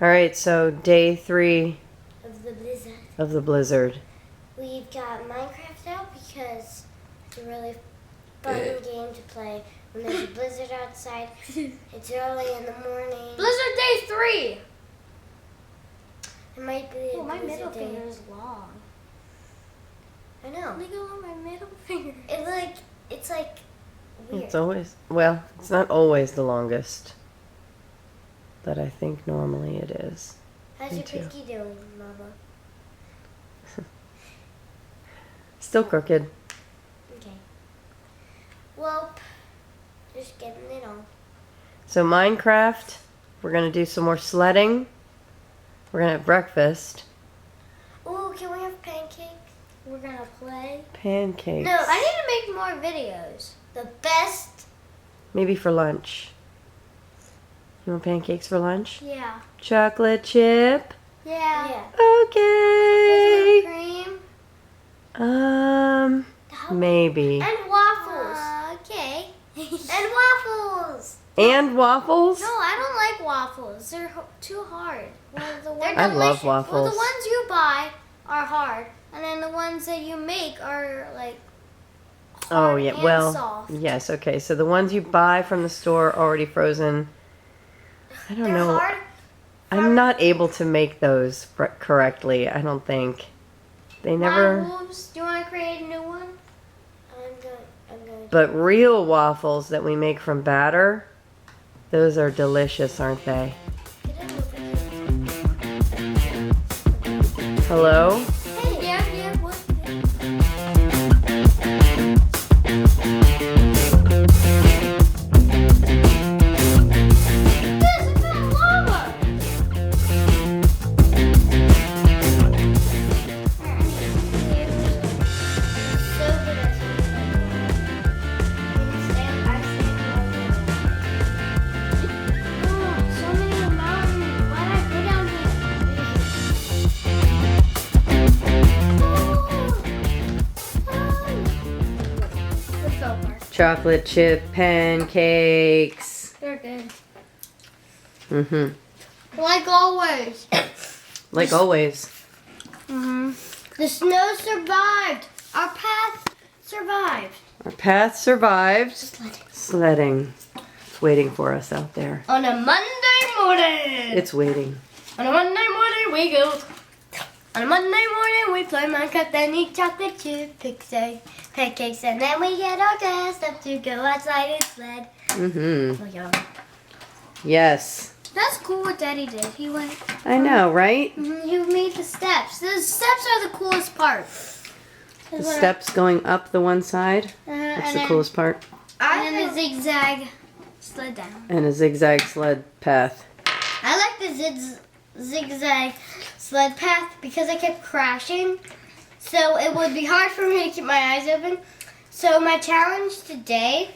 All right, so day 3 of the blizzard. We've got Minecraft out because it's a really fun game to play when there's a blizzard outside. It's early in the morning. Blizzard day 3. It might be. Oh, my middle finger is long. I know. Look at my middle finger. It's like weird. It's always, well, it's not always the longest, but I think normally it is. How's Me your too. pinky doing, Mama? Still crooked. Okay. Well, just getting it on. So Minecraft, we're going to do some more sledding. We're going to have breakfast. Ooh, can we have pancakes? We're gonna play. Pancakes. No, I need to make more videos. The best. Maybe for lunch. You want pancakes for lunch? Yeah. Chocolate chip? Yeah. Yeah. Okay. Cream. Maybe. And waffles. Okay. And waffles. And waffles? No, I don't like waffles. They're too hard. Well, the ones, I love delicious. waffles. Well, the ones you buy are hard, and then the ones that you make are like hard Oh, yeah. and Well, soft. yes. Okay. So the ones you buy from the store already frozen. I don't They're know. hard. I'm not able to make those correctly. I don't think. They never. Wolves, do you want to create a new one? I'm going. But real waffles that we make from batter, those are delicious, aren't they? Hello? Hey, yeah, what? This is full of lava. Oh, so many mountains. Why did I go down here? The fell part. Chocolate chip pancakes. They're good. Mm-hmm. Like always. Like always. Mm-hmm. The snow survived. Our path survived. Our path survived. Sledding. It's waiting for us out there. On a Monday morning. It's waiting. On a Monday morning we go. On a Monday morning we play Minecraft and eat chocolate chip pancakes, and then we get all dressed up to go outside and sled. Mm-hmm. Oh, yeah. Yes. That's cool what Daddy did. He went. I know, right? He made the steps. The steps are the coolest part. The steps going up the one side. That's the coolest part. And then the zigzag sled down. And a zigzag sled path. I like the zigzag sled path because I kept crashing. So it would be hard for me to keep my eyes open. So my challenge today,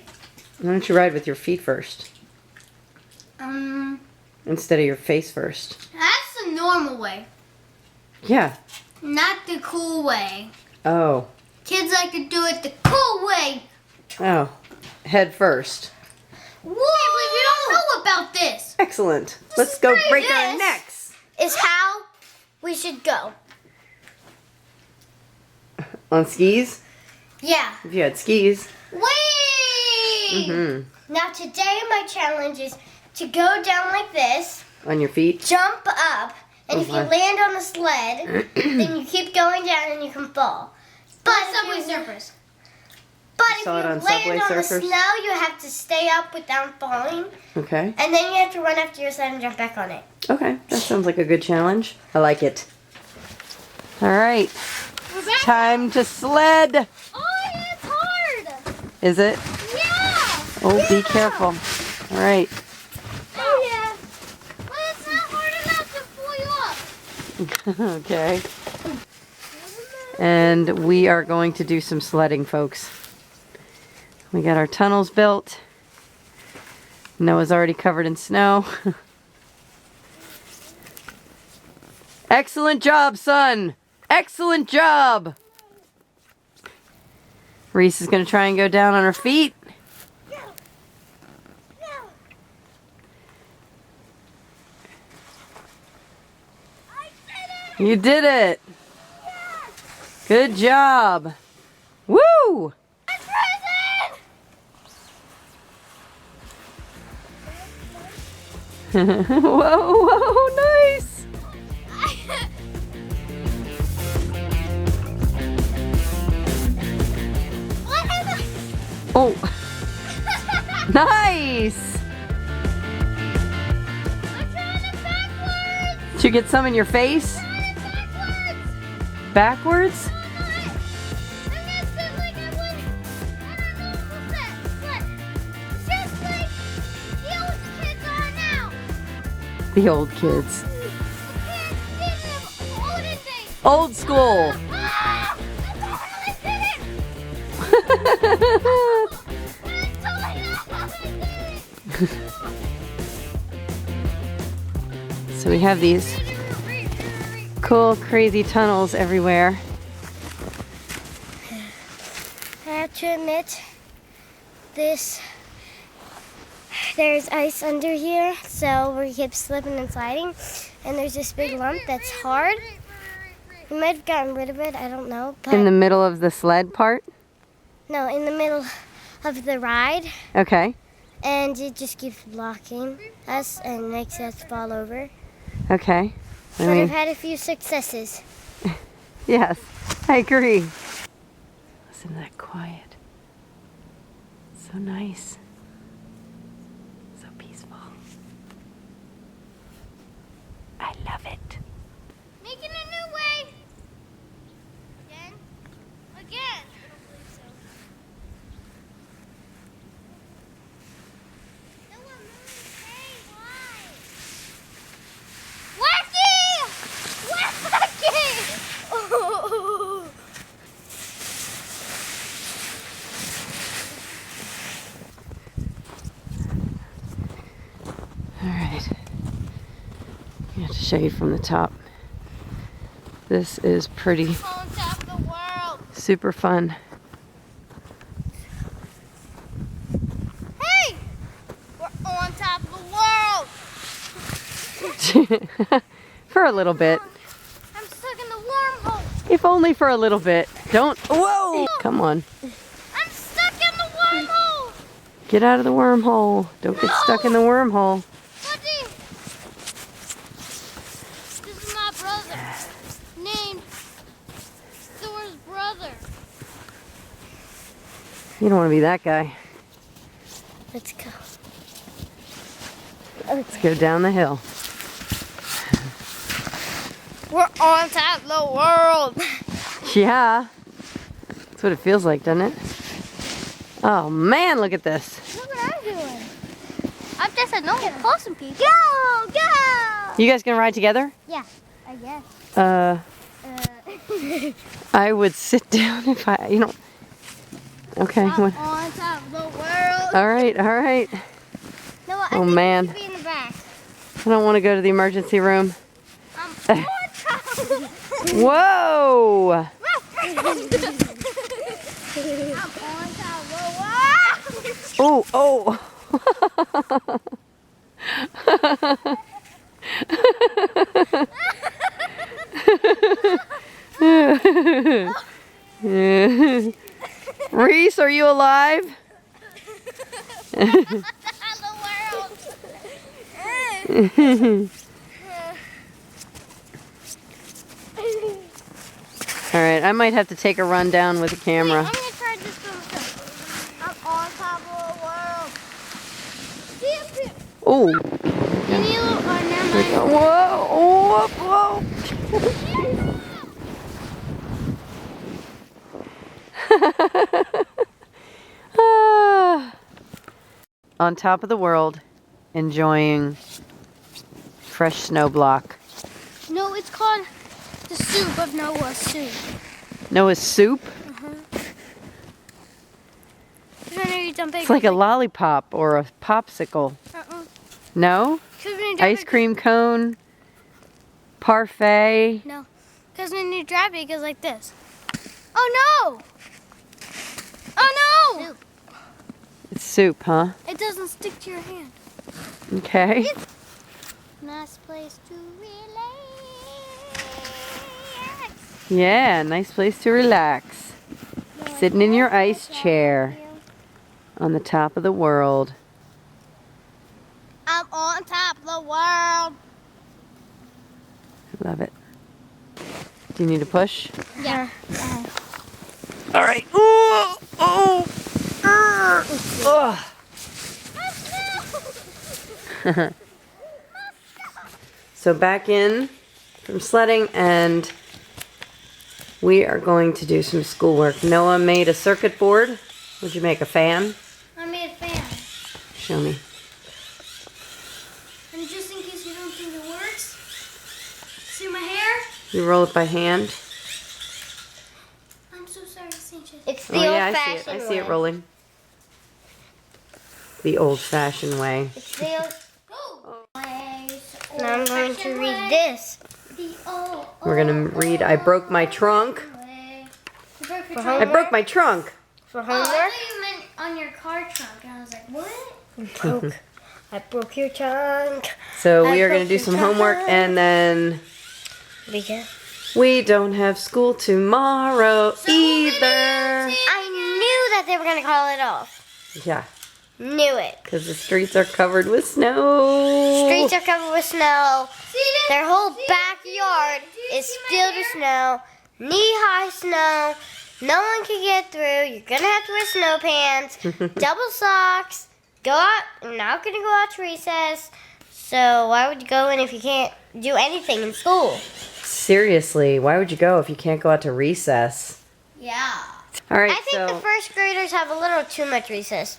Why don't you ride with your feet first instead of your face first? that's the normal way, Yeah. not the cool way. Oh. Kids like to do it the cool way. Oh. Head first. Whoa! You don't know about this. Excellent. Let's go break our This necks. is how we should go. On skis? Yeah. If you had skis. Whee! Mm-hmm. Now today my challenge is to go down like this, On your feet. jump up, and if you Okay. land on the sled, then you keep going down and you can fall. But Subway if you, Surfers. but You if saw it you on land Subway on the Surfers? snow, you have to stay up without falling, Okay. and then you have to run after your sled and jump back on it. Okay. That sounds like a good challenge. I like it. All right. We're back. Time to sled. Oh, yeah, it's hard. Is it? Yeah. Oh, be careful. All right. Oh, yeah. But it's not hard enough to pull you up. Okay. And we are going to do some sledding, folks. We got our tunnels built. Noah's already covered in snow. Excellent job, son. Excellent job. Reese is going to try and go down on her feet. You did it. Good job. Woo! Whoa, whoa, nice. Oh, nice. Did you get some in your face? Backwards? The old kids. Old school. So we have these cool, crazy tunnels everywhere. I have to admit, there's ice under here, so we keep slipping and sliding, and there's this big lump that's hard. We might have gotten rid of it, I don't know. But In the middle of the sled part? no, in the middle of the ride, Okay. and it just keeps blocking us and makes us fall over. Okay. But I've had a few successes. Yes, I agree. Listen to that quiet. So nice. So peaceful. I love it. Making a new way. Again? Again. I don't believe so. No one moves. Hey, why? Wacky! Wacky! Oh. All right. I have to show you from the top. This is pretty On top of the world. super fun. Hey! We're on top of the world. For a little bit. I'm stuck in the wormhole. If only for a little bit. Don't. Whoa! Come on. I'm stuck in the wormhole. Get out of the wormhole. Don't get stuck in the wormhole. Buddy. This is my brother. Named Thor's brother. You don't want to be that guy. Let's go. Let's go down the hill. We're on top of the world. Yeah. That's what it feels like, doesn't it? Oh man, look at this. Look what I'm doing. I'm just a normal possum pea. Go, go. You guys gonna ride together? Yeah, I guess. I would sit down if I, Okay. I'm on top of the world. All right, all right. No, I Oh, think man. you should be in the back. I don't want to go to the emergency room. I'm on top. Whoa! I'm on top of the world. Oh, oh. Reese, are you alive? The world. All right, I might have to take a run down with the camera. I'm gonna try this for myself. I'm on top of the world. See up here. Oh. Can you, never mind. Whoa, whoa, whoa. Ah. On top of the world, enjoying fresh snow block. No, it's called the soup of Noah's soup. Noah's soup? It's like a lollipop or a popsicle. No? Ice cream cone? Parfait? No. Because when you drop it, it goes like this. Oh no! Oh no! Soup. It's soup, huh? It doesn't stick to your hand. Okay. Nice place to relax. Yeah, nice place to relax. Sitting in your ice chair on the top of the world. I'm on top of the world. Love it. Do you need a push? Yeah. All right. Ooh, oh, So back in from sledding, and we are going to do some schoolwork. Noah made a circuit board. What'd you make, a fan? I made a fan. Show me. And just in case you don't think it works, see my hair? You roll it by hand. I'm so sorry, Sanchez. It's the Oh yeah, old-fashioned I see it rolling. The old-fashioned way. It's the old Now I'm going to read this. We're gonna read I broke my trunk. I broke my trunk. For homework? I thought you meant on your car trunk, and I was like, what? I broke your trunk. So we are gonna do some homework, and then Because we don't have school tomorrow either. I knew that they were going to call it off. Yeah, Knew it. because the streets are covered with snow. Streets are covered with snow. Their whole backyard is filled with snow. Knee-high snow. No one can get through. You're going to have to wear snow pants. Double socks. Go out. I'm not going to go out to recess. So why would you go in if you can't do anything in school? Seriously, why would you go if you can't go out to recess? Yeah. All right, I think the first graders have a little too much recess.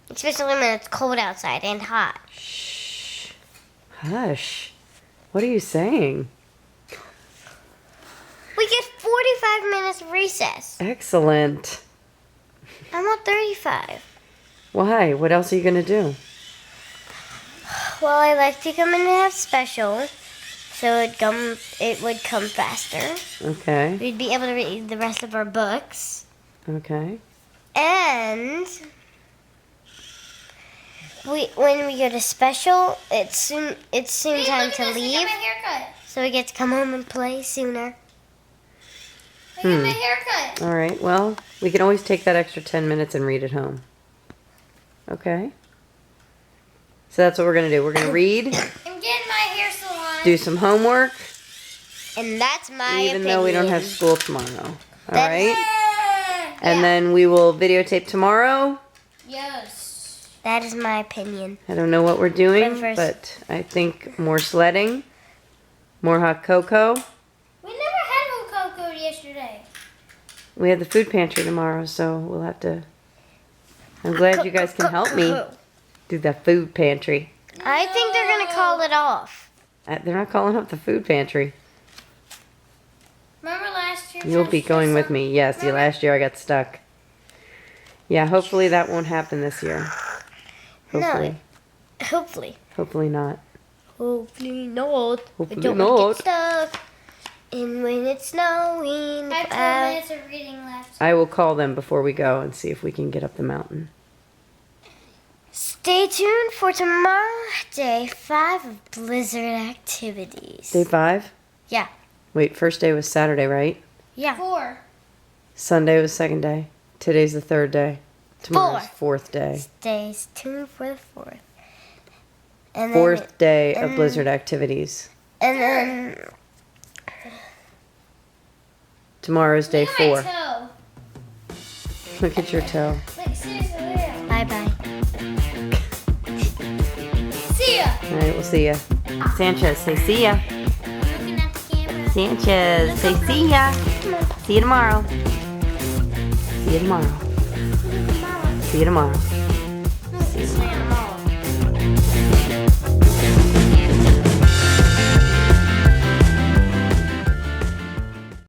Especially when it's cold outside and hot. Shh. Hush. What are you saying? We get 45 minutes of recess. Excellent. I want 35. Why? What else are you gonna do? Well, I like to come in and have special, so it would come faster. Okay. We'd be able to read the rest of our books, Okay. and when we go to special, it's soon time to leave, so we get to come home and play sooner. I get my haircut. All right. Well, we can always take that extra 10 minutes and read at home. Okay. So that's what we're gonna do. We're gonna read, I'm getting my hair salon. do some homework, And that's my even though we don't have school tomorrow. All That's- right. And then we will videotape tomorrow. Yes. That is my opinion. I don't know what we're doing, But first- but I think more sledding, more hot cocoa. We never had hot cocoa yesterday. We have the food pantry tomorrow, so we'll have to. I'm glad you guys can help me do the food pantry. I think they're gonna call it off. They're not calling up the food pantry. Remember last year? You'll be going with me. Yes, last year I got stuck. Yeah, hopefully that won't happen this year. Hopefully. Hopefully. Hopefully not. Hopefully not. Hopefully I don't want not. to get stuck. And when it's snowing, I have 12 minutes of reading left. I will call them before we go and see if we can get up the mountain. stay tuned for tomorrow, day 5 of Blizzard activities. Day 5? Yeah. Wait, first day was Saturday, right? Yeah. 4. Sunday was second day. Today's the third day. Tomorrow's 4th day. Stay tuned for the 4th. And 4th day of Blizzard activities. And then Tomorrow's day 4. Toe. Look at your toe. Like, seriously, look at it. bye-bye. See ya. All right, we'll see ya. Sanchez, say see ya. I'm looking at the camera. Sanchez, say see ya. See you tomorrow. See you tomorrow. See you tomorrow. See you tomorrow.